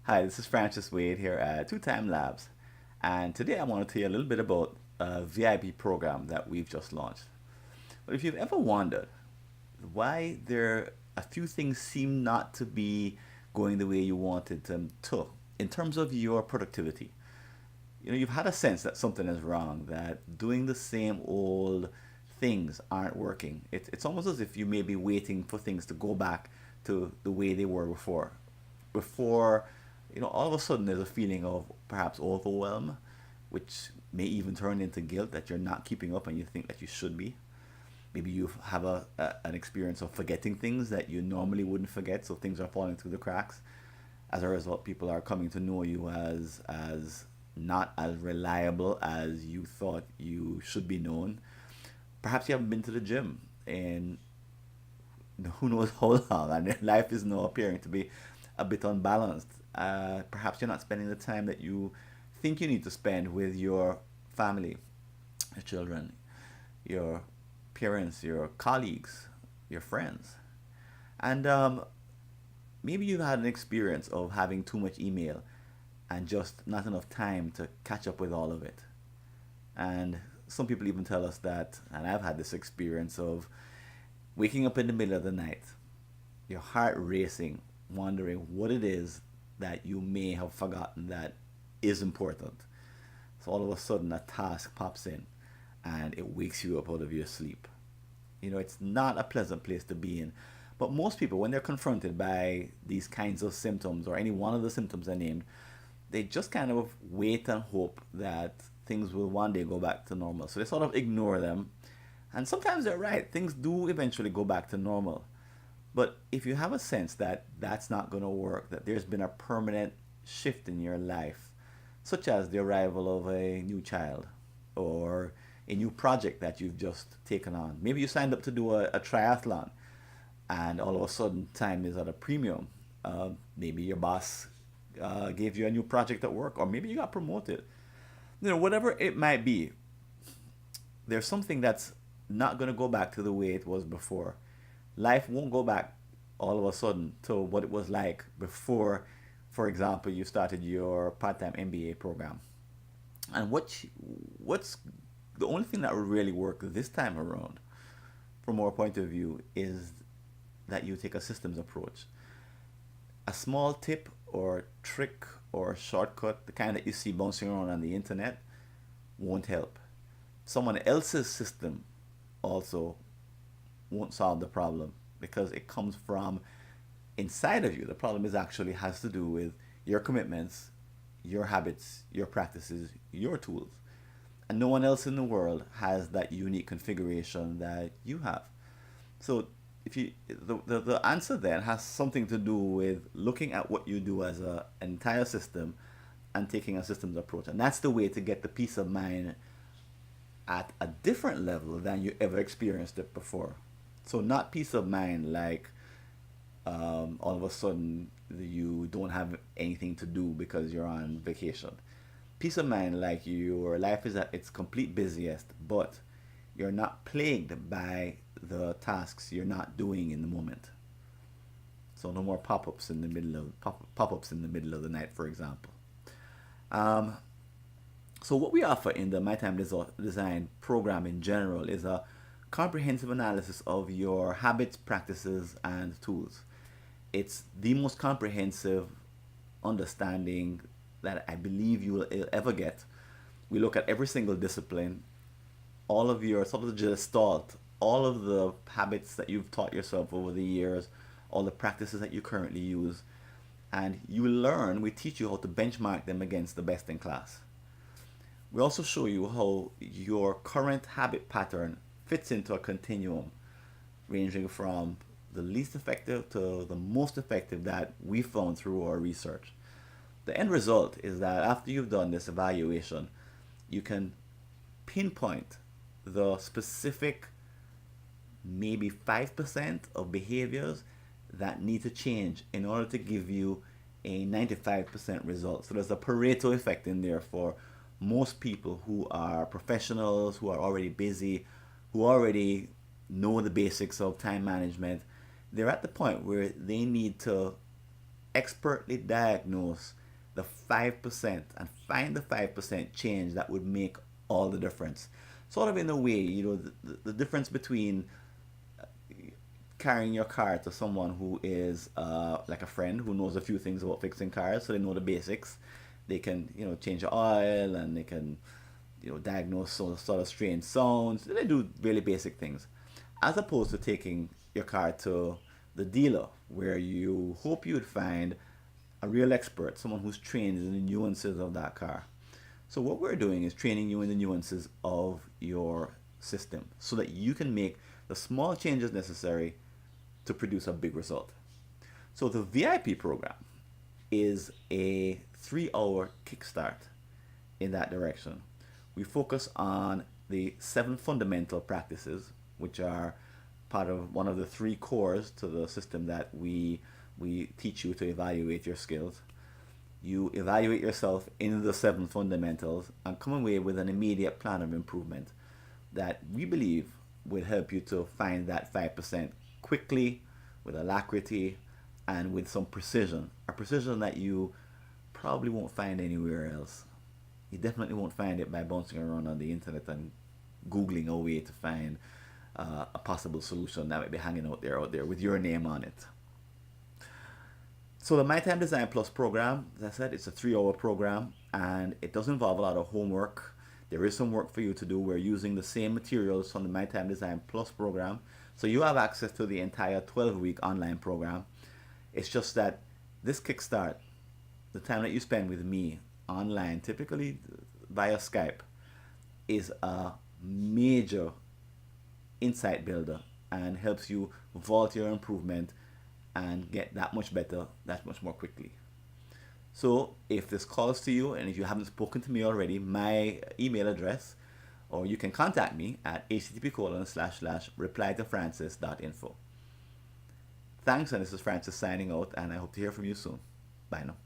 Hi, this is Francis Wade here at 2TimeLabs, and today I want to tell you a little bit about a VIP program that we've just launched. But if you've ever wondered why a few things seem not to be going the way you wanted them to, in terms of your productivity, you've had a sense that something is wrong, that doing the same old things aren't working. It's almost as if you may be waiting for things to go back to the way they were before. Before, all of a sudden there's a feeling of perhaps overwhelm, which may even turn into guilt that you're not keeping up and you think that you should be. Maybe you have an experience of forgetting things that you normally wouldn't forget, so things are falling through the cracks. As a result, people are coming to know you as not as reliable as you thought you should be known. Perhaps you haven't been to the gym in who knows how long, and life is now appearing to be a bit unbalanced. Perhaps you're not spending the time that you think you need to spend with your family, your children, your parents, your colleagues, your friends. And maybe you've had an experience of having too much email and just not enough time to catch up with all of it. And some people even tell us that, and I've had this experience of waking up in the middle of the night, your heart racing, wondering what it is that you may have forgotten that is important. So all of a sudden, a task pops in and it wakes you up out of your sleep. It's not a pleasant place to be in. But most people, when they're confronted by these kinds of symptoms or any one of the symptoms I named, they just kind of wait and hope that things will one day go back to normal. So they sort of ignore them. And sometimes they're right. Things do eventually go back to normal. But if you have a sense that that's not going to work, that there's been a permanent shift in your life, such as the arrival of a new child or a new project that you've just taken on. Maybe you signed up to do a triathlon and all of a sudden time is at a premium. Maybe your boss gave you a new project at work, or maybe you got promoted. Whatever it might be, there's something that's not going to go back to the way it was before. Life won't go back all of a sudden to what it was like before, for example, you started your part-time MBA program. And what's the only thing that will really work this time around, from our point of view, is that you take a systems approach. A small tip or trick or shortcut, the kind that you see bouncing around on the internet, won't help. Someone else's system also won't solve the problem because it comes from inside of you. The problem is actually has to do with your commitments, your habits, your practices, your tools. And no one else in the world has that unique configuration that you have. So if you the answer then has something to do with looking at what you do as an entire system and taking a systems approach. And that's the way to get the peace of mind at a different level than you ever experienced it before. So not peace of mind like all of a sudden you don't have anything to do because you're on vacation. Peace of mind like your life is at its complete busiest, but you're not plagued by the tasks you're not doing in the moment. So no more pop-ups in the middle of the night, for example. Um, so what we offer in the Design program in general is a comprehensive analysis of your habits, practices, and tools. It's the most comprehensive understanding that I believe you will ever get. We look at every single discipline, all of your sort of gestalt, all of the habits that you've taught yourself over the years, all the practices that you currently use, and you learn, we teach you how to benchmark them against the best in class. We also show you how your current habit pattern fits into a continuum ranging from the least effective to the most effective that we found through our research. The end result is that after you've done this evaluation, you can pinpoint the specific maybe 5% of behaviors that need to change in order to give you a 95% result. So there's a Pareto effect in there for most people who are professionals, who are already busy, who already know the basics of time management. They're at the point where they need to expertly diagnose the 5% and find the 5% change that would make all the difference. Sort of in a way, the difference between carrying your car to someone who is like a friend who knows a few things about fixing cars, so they know the basics. They can, change the oil, and they can, diagnose sort of strange sounds. They do really basic things, as opposed to taking your car to the dealer, where you hope you would find a real expert, someone who's trained in the nuances of that car. So what we're doing is training you in the nuances of your system so that you can make the small changes necessary to produce a big result. So the VIP program is a 3-hour kickstart in that direction. We focus on the 7 fundamental practices, which are part of one of the 3 cores to the system that we teach you to evaluate your skills. You evaluate yourself in the 7 fundamentals and come away with an immediate plan of improvement that we believe will help you to find that 5% quickly, with alacrity, and with some precision. A precision that you probably won't find anywhere else. You definitely won't find it by bouncing around on the internet and Googling a way to find a possible solution that might be hanging out there with your name on it. So the MyTimeDesign Plus program, as I said, it's a 3-hour program, and it does involve a lot of homework. There is some work for you to do. We're using the same materials from the MyTimeDesign Plus program, so you have access to the entire 12-week online program. It's just that this kickstart, the time that you spend with me online, typically via Skype, is a major insight builder and helps you vault your improvement and get that much better, that much more quickly. So if this calls to you, and if you haven't spoken to me already, my email address, or you can contact me at http://replytofrancis.info. Thanks, and this is Francis signing out, and I hope to hear from you soon. Bye now.